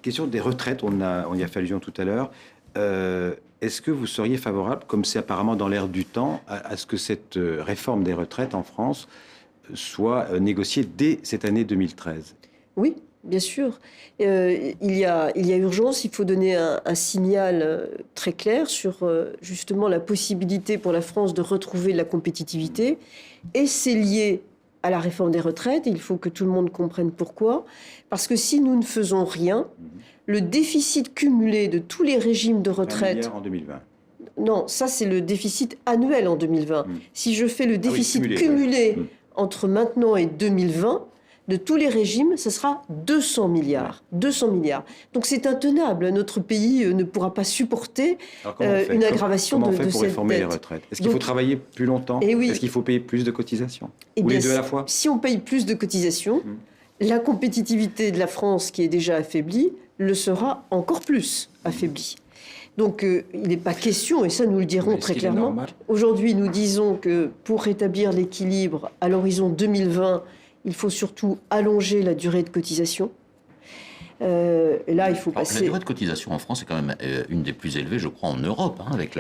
Question des retraites, on y a fait allusion tout à l'heure. Est-ce que vous seriez favorable, comme c'est apparemment dans l'air du temps, à ce que cette réforme des retraites en France soit négociée dès cette année 2013 ? Oui, bien sûr. Il y a urgence, il faut donner un signal très clair sur justement la possibilité pour la France de retrouver de la compétitivité. Et c'est lié à la réforme des retraites, il faut que tout le monde comprenne pourquoi. Parce que si nous ne faisons rien, le déficit cumulé de tous les régimes de retraite... 1 milliard en 2020. Non, ça c'est le déficit annuel en 2020. Si je fais le déficit cumulé entre maintenant et 2020, de tous les régimes, ce sera 200 milliards. 200 milliards. Donc c'est intenable. Notre pays ne pourra pas supporter une aggravation de cette dette. Comment on fait pour réformer les retraites ? Est-ce qu'il faut travailler plus longtemps ? Est-ce qu'il faut payer plus de cotisations ? Ou les deux à la fois ? Si on paye plus de cotisations, la compétitivité de la France, qui est déjà affaiblie, le sera encore plus affaiblie. Donc il n'est pas question, et ça nous le dirons très clairement, aujourd'hui nous disons que pour rétablir l'équilibre à l'horizon 2020, il faut surtout allonger la durée de cotisation. Et là, il faut passer... La durée de cotisation en France est quand même une des plus élevées, je crois, en Europe. Avec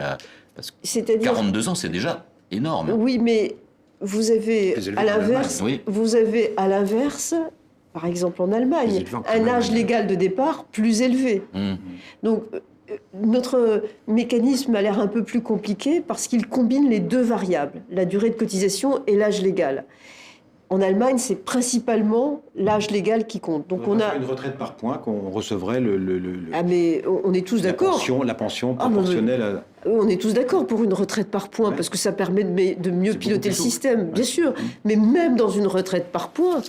parce que c'est-à-dire... 42 ans, c'est déjà énorme. Oui, mais vous avez à l'inverse, par exemple en Allemagne, un âge légal de départ plus élevé. Donc, notre mécanisme a l'air un peu plus compliqué parce qu'il combine les deux variables, la durée de cotisation et l'âge légal. En Allemagne, c'est principalement l'âge légal qui compte. Donc on a une retraite par point qu'on recevrait Ah mais on est tous d'accord. La pension proportionnelle à... On est tous d'accord pour une retraite par point, parce que ça permet de mieux piloter le système, bien sûr. Mais même dans une retraite par point,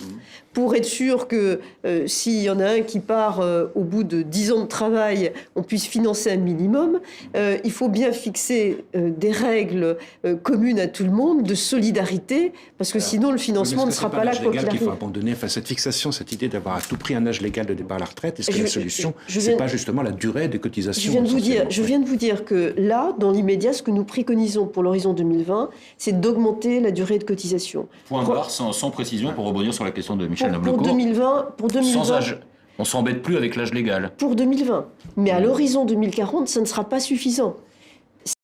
pour être sûr que s'il y en a un qui part au bout de 10 ans de travail, on puisse financer un minimum, il faut bien fixer des règles communes à tout le monde, de solidarité, parce que sinon le financement ne sera pas là quoi qu'il arrive. Il faut abandonner cette fixation, cette idée d'avoir à tout prix un âge légal de départ à la retraite. Est-ce que la solution, c'est pas justement la durée des cotisations ? Je viens de vous dire que là, dans l'immédiat, ce que nous préconisons pour l'horizon 2020, c'est d'augmenter la durée de cotisation. Point barre, sans précision, pour rebondir sur la question de Michel Nabloco. Pour 2020, sans âge, on s'embête plus avec l'âge légal. Pour 2020. Mais à l'horizon 2040, ça ne sera pas suffisant.